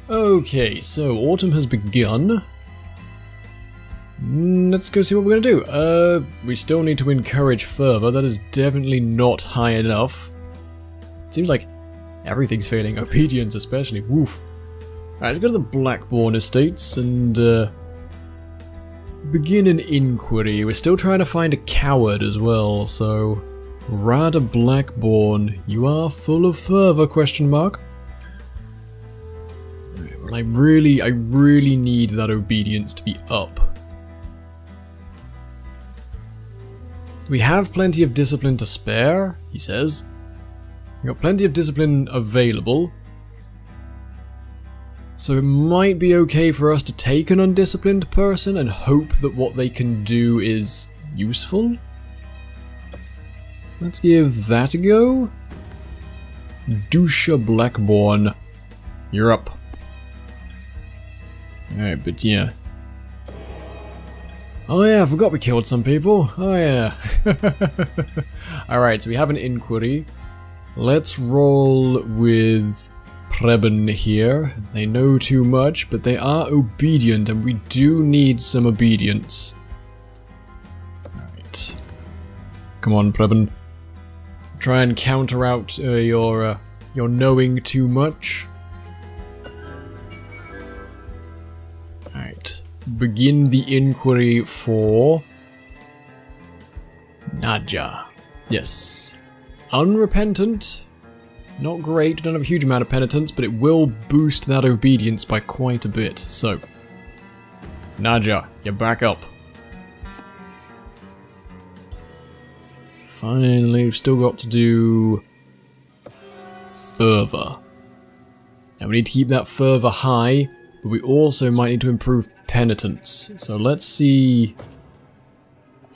Okay, so autumn has begun. Let's go see what we're gonna do. We still need to encourage fervor. That is definitely not high enough. It seems like everything's failing. Obedience especially. Woof. Alright, let's go to the Blackbourne Estates and begin an inquiry. We're still trying to find a coward as well, so Rada Blackbourne, you are full of fervor, question mark. I really need that obedience to be up. We have plenty of discipline to spare, he says. We've got plenty of discipline available. So it might be okay for us to take an undisciplined person and hope that what they can do is useful. Let's give that a go. Dusha Blackbourne, you're up. Alright, but yeah. Oh yeah, I forgot we killed some people. Oh yeah. Alright, so we have an inquiry. Let's roll with Preben here. They know too much, but they are obedient, and we do need some obedience. Alright. Come on, Preben. Try and counter out your knowing too much. Alright. Begin the inquiry for Nadja. Yes. Unrepentant. Not great, don't have a huge amount of penitence, but it will boost that obedience by quite a bit. So, Nadja, you're back up. Finally, we've still got to do fervor. Now we need to keep that fervor high, but we also might need to improve penitence. So let's see.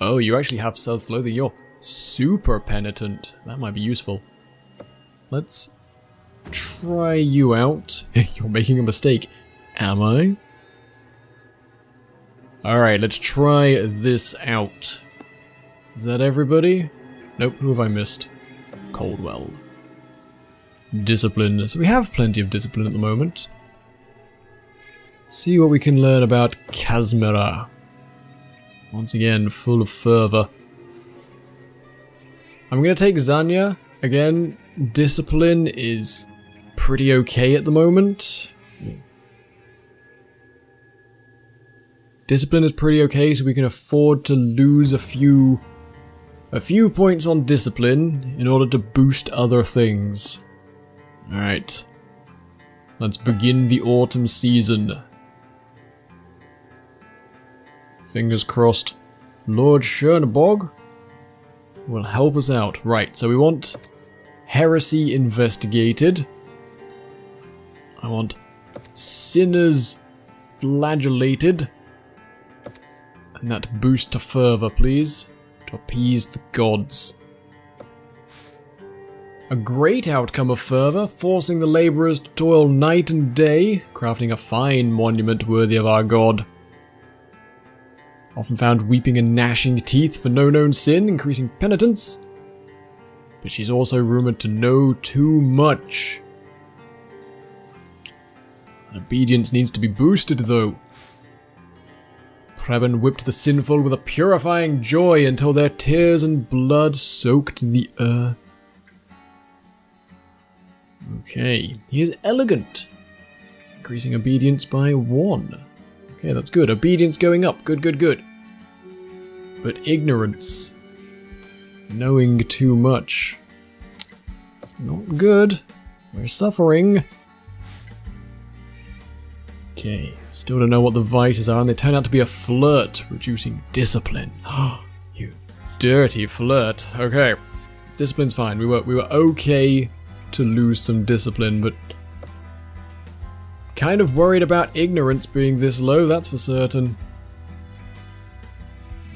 Oh, you actually have self-loathing. You're super penitent. That might be useful. Let's try you out. You're making a mistake. Am I? Alright, let's try this out. Is that everybody? Nope, who have I missed? Coldwell. Discipline. So we have plenty of discipline at the moment. Let's see what we can learn about Kazmira. Once again, full of fervor. I'm going to take Zanya. Again, discipline is pretty okay at the moment. Discipline is pretty okay, so we can afford to lose a few points on discipline in order to boost other things. Alright. Let's begin the autumn season. Fingers crossed. Lord Chernabog will help us out. Right, so we want heresy investigated. I want sinners flagellated. And that boost to fervor, please. To appease the gods. A great outcome of fervor, forcing the labourers to toil night and day, crafting a fine monument worthy of our god. Often found weeping and gnashing teeth for no known sin, increasing penitence. But she's also rumoured to know too much. Obedience needs to be boosted, though. Preben whipped the sinful with a purifying joy until their tears and blood soaked the earth. Okay, he is elegant. Increasing obedience by 1. Okay, that's good. Obedience going up. Good, good, good. But ignorance. Knowing too much. It's not good. We're suffering. Okay, still don't know what the vices are, and they turn out to be a flirt, reducing discipline. You dirty flirt. Okay, discipline's fine. We were okay to lose some discipline, but kind of worried about ignorance being this low, that's for certain.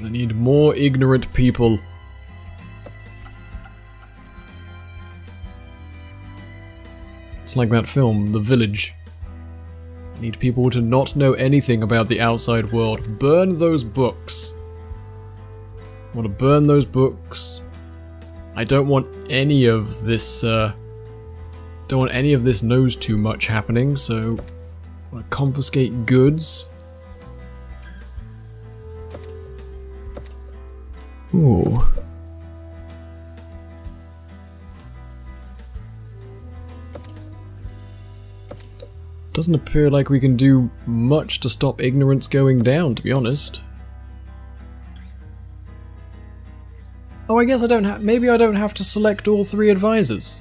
I need more ignorant people. It's like that film, The Village. I need people to not know anything about the outside world. Burn those books. I want to burn those books. I don't want any of this, knows too much happening, so Want to confiscate goods. Ooh. Doesn't appear like we can do much to stop ignorance going down, to be honest. Oh, I guess I don't have. Maybe I don't have to select all 3 advisors.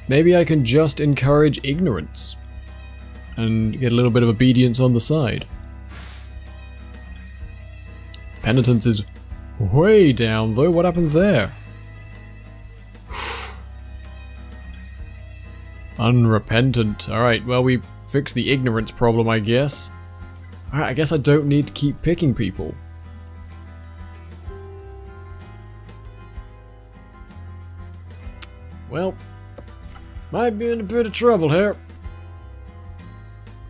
Maybe I can just encourage ignorance and get a little bit of obedience on the side. Penitence is way down, though. What happened there? Unrepentant. Alright, well, we fixed the ignorance problem, I guess. Alright, I guess I don't need to keep picking people. Well, might be in a bit of trouble here.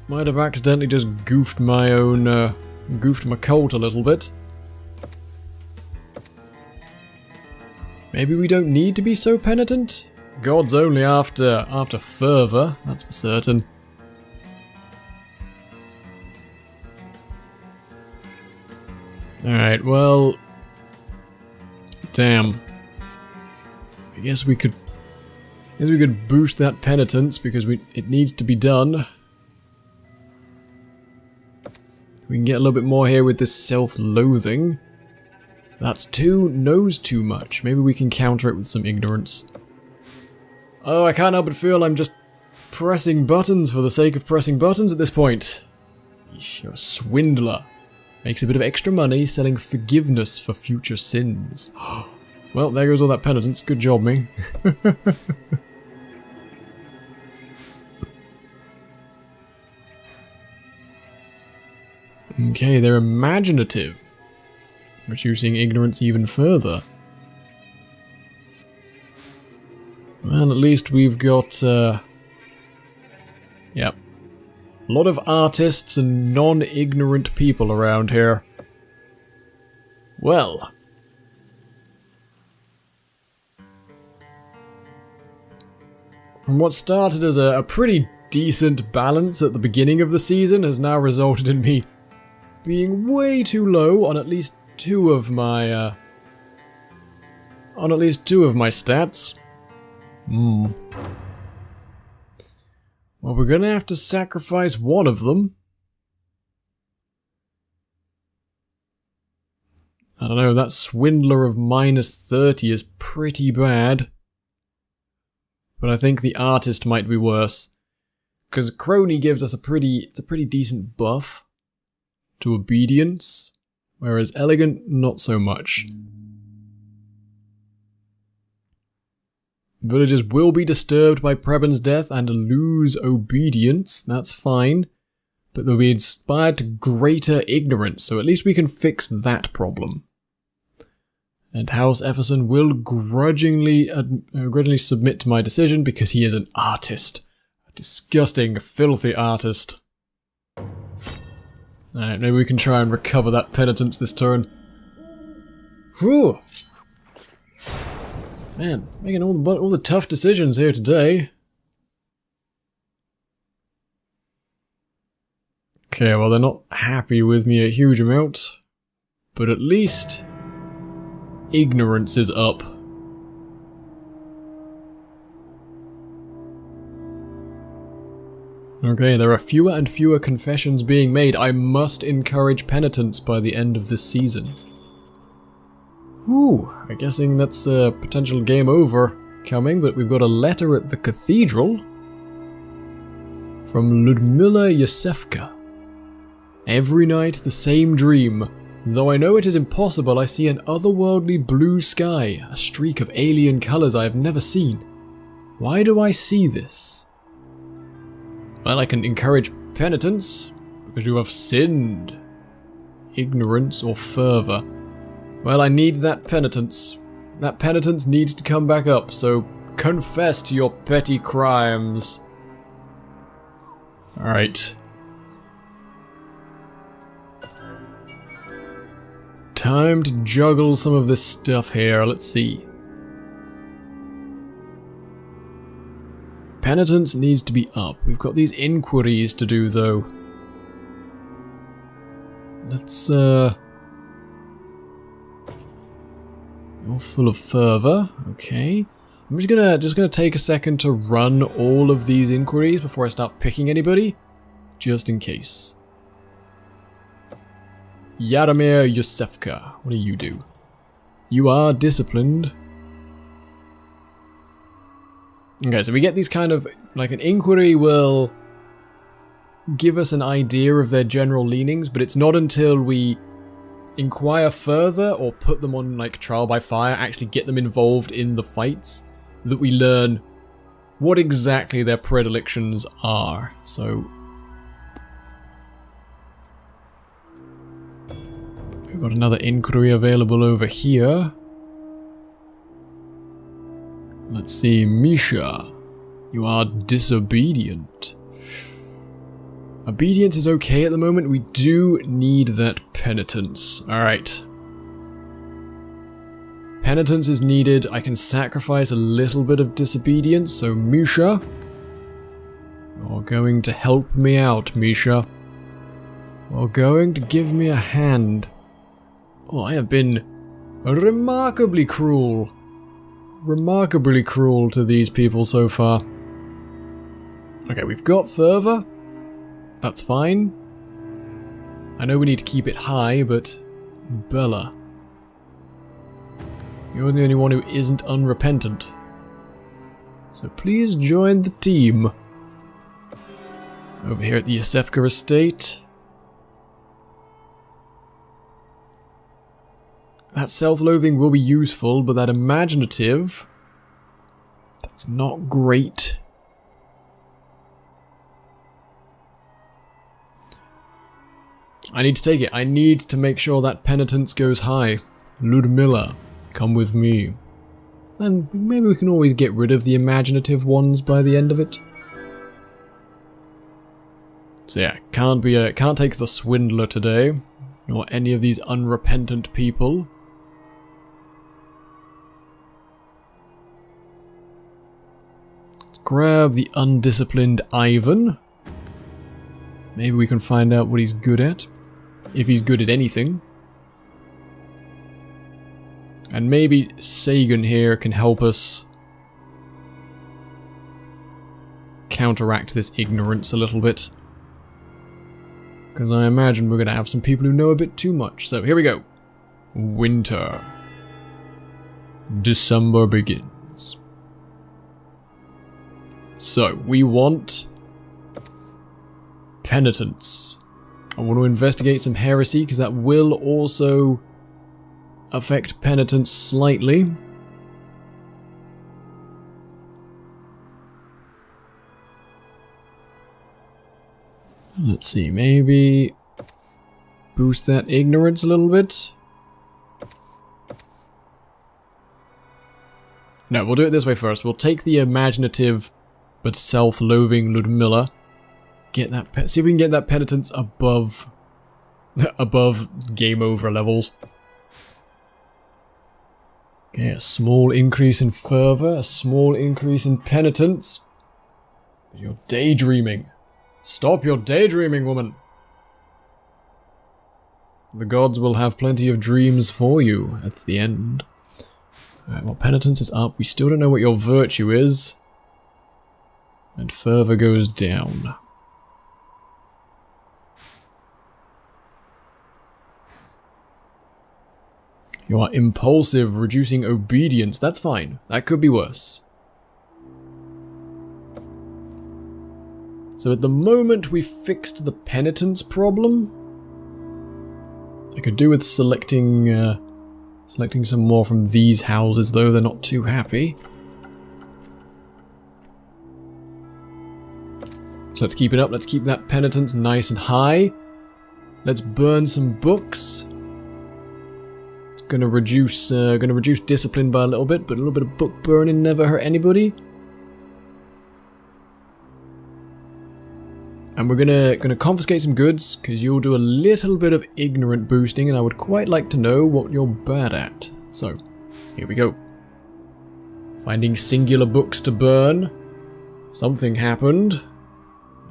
Might have accidentally just goofed my own, goofed my cult a little bit. Maybe we don't need to be so penitent? God's only after fervor, that's for certain. Alright, well... Damn. I guess we could boost that penitence because it needs to be done. We can get a little bit more here with this self-loathing. That's knows too much. Maybe we can counter it with some ignorance. Oh, I can't help but feel I'm just pressing buttons for the sake of pressing buttons at this point. Yeesh, you're a swindler. Makes a bit of extra money selling forgiveness for future sins. Well, there goes all that penitence. Good job, me. Okay, they're imaginative. Reducing ignorance even further. Well, at least we've got, yep. A lot of artists and non-ignorant people around here. Well. From what started as a pretty decent balance at the beginning of the season has now resulted in me being way too low on at least two of my stats. Well, we're gonna have to sacrifice one of them. I don't know, that swindler of -30 is pretty bad. But I think the artist might be worse. Because Crony gives us a pretty decent buff to obedience, whereas Elegant, not so much. Villagers will be disturbed by Preben's death and lose obedience, that's fine. But they'll be inspired to greater ignorance, so at least we can fix that problem. And House Efferson will grudgingly submit to my decision because he is an artist. A disgusting, filthy artist. Alright, maybe we can try and recover that penitence this turn. Whew! Man, making all the tough decisions here today. Okay, well they're not happy with me a huge amount. But at least ignorance is up. Okay, there are fewer and fewer confessions being made. I must encourage penitence by the end of this season. Ooh, I'm guessing that's a potential game over coming, but we've got a letter at the cathedral from Ludmila Yosefka. Every night the same dream. Though I know it is impossible, I see an otherworldly blue sky, a streak of alien colors I have never seen. Why do I see this? Well, I can encourage penitence, because you have sinned. Ignorance or fervor. Well, I need that penitence. That penitence needs to come back up, so confess to your petty crimes. Alright. Time to juggle some of this stuff here, let's see. penitence needs to be up. We've got these inquiries to do, though. Let's, You're full of fervor. Okay. I'm just gonna take a second to run all of these inquiries before I start picking anybody. Just in case. Yaramir Yosefka, what do you do? You are disciplined. Okay, so we get these kind of, like an inquiry will give us an idea of their general leanings, but it's not until we inquire further or put them on like trial by fire, actually get them involved in the fights, that we learn what exactly their predilections are. So we've got another inquiry available over here. Let's see, Misha, you are disobedient. Obedience is okay at the moment, we do need that penitence. Alright. Penitence is needed, I can sacrifice a little bit of disobedience, so Misha, you're going to help me out, Misha. You're going to give me a hand. Oh, I have been remarkably cruel. Remarkably cruel to these people so far. Okay, we've got fervor. That's fine. I know we need to keep it high, but Bella, you're the only one who isn't unrepentant. So please join the team. Over here at the Yosefka estate. That self-loathing will be useful, but that imaginative, that's not great. I need to take it. I need to make sure that penitence goes high. Ludmilla, come with me. And maybe we can always get rid of the imaginative ones by the end of it. So yeah, can't take the swindler today, nor any of these unrepentant people. Let's grab the undisciplined Ivan. Maybe we can find out what he's good at. If he's good at anything. And maybe Sagan here can help us counteract this ignorance a little bit. Because I imagine we're going to have some people who know a bit too much. So here we go. Winter. December begins. So we want penitence. I want to investigate some heresy because that will also affect penitence slightly. Let's see, maybe boost that ignorance a little bit. No, we'll do it this way first. We'll take the imaginative but self-loathing Ludmilla. Get that. See if we can get that penitence above game over levels. Okay, a small increase in fervor, a small increase in penitence. You're daydreaming. Stop your daydreaming, woman. The gods will have plenty of dreams for you at the end. Alright, well, penitence is up. We still don't know what your virtue is. And fervor goes down. You are impulsive, reducing obedience. That's fine. That could be worse. So at the moment we fixed the penitence problem. I could do with selecting some more from these houses, though they're not too happy. So let's keep it up. Let's keep that penitence nice and high. Let's burn some books. It's gonna reduce discipline by a little bit, but a little bit of book burning never hurt anybody. And we're gonna confiscate some goods, because you'll do a little bit of ignorant boosting, and I would quite like to know what you're bad at. So, here we go. Finding singular books to burn. Something happened.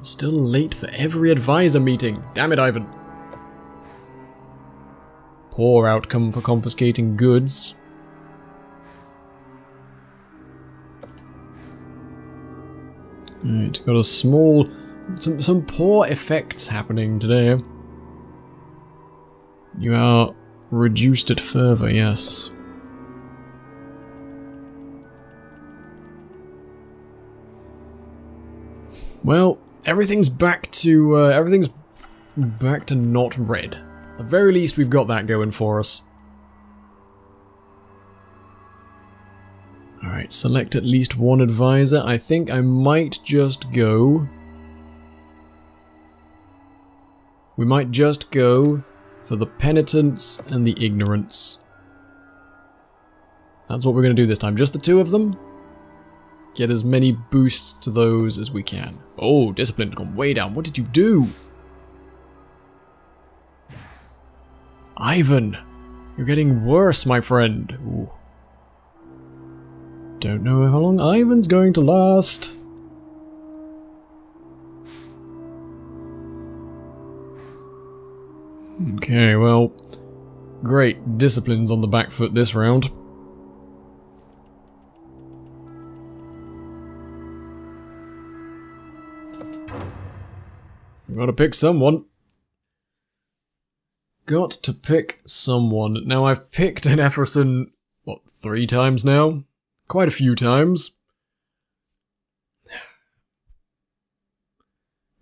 Still late for every advisor meeting. Damn it, Ivan. Poor outcome for confiscating goods. Alright, got a small... Some poor effects happening today. You are reduced it further, yes. Well, everything's back to not red. At the very least, we've got that going for us. Alright, select at least one advisor. I think I might just go... We might just go for the penitence and the ignorance. That's what we're going to do this time. Just the two of them. Get as many boosts to those as we can. Oh, discipline's gone way down. What did you do? Ivan, you're getting worse, my friend. Ooh. Don't know how long Ivan's going to last. Okay, well, great. Discipline's on the back foot this round. Gotta pick someone. Got to pick someone. Now, I've picked an Efferson, what, 3 times now? Quite a few times.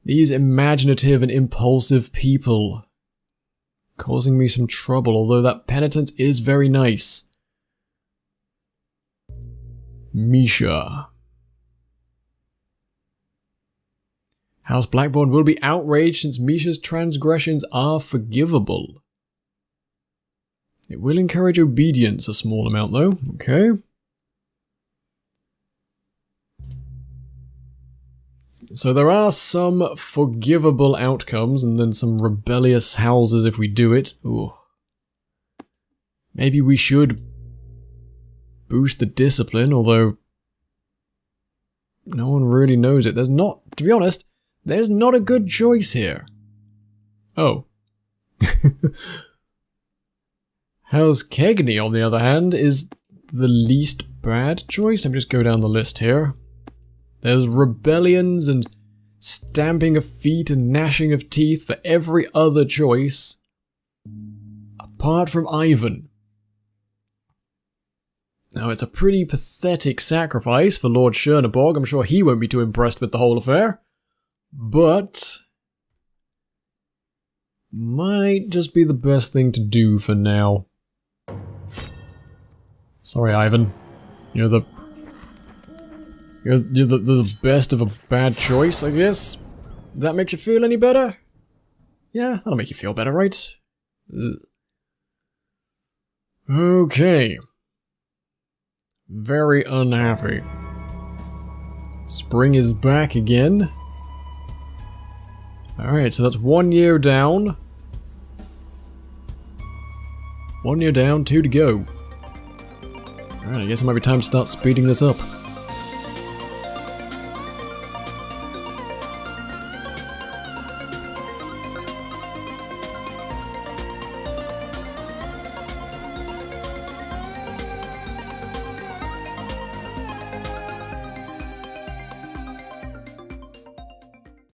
These imaginative and impulsive people causing me some trouble, although that penitence is very nice. Misha. House Blackbourne will be outraged since Misha's transgressions are forgivable. It will encourage obedience, a small amount though. Okay. So there are some forgivable outcomes and then some rebellious houses if we do it. Ooh. Maybe we should boost the discipline, although no one really knows it. There's not, to be honest, there's not a good choice here. Oh. House Kegney, on the other hand, is the least bad choice. Let me just go down the list here. There's rebellions and stamping of feet and gnashing of teeth for every other choice, apart from Ivan. Now, it's a pretty pathetic sacrifice for Lord Chernabog. I'm sure he won't be too impressed with the whole affair. But might just be the best thing to do for now. Sorry, Ivan. You're the best of a bad choice, I guess. That makes you feel any better? Yeah, that'll make you feel better, right? Ugh. Okay. Very unhappy. Spring is back again. Alright, so that's 1 year down. 1 year down, 2 to go. Alright, I guess it might be time to start speeding this up.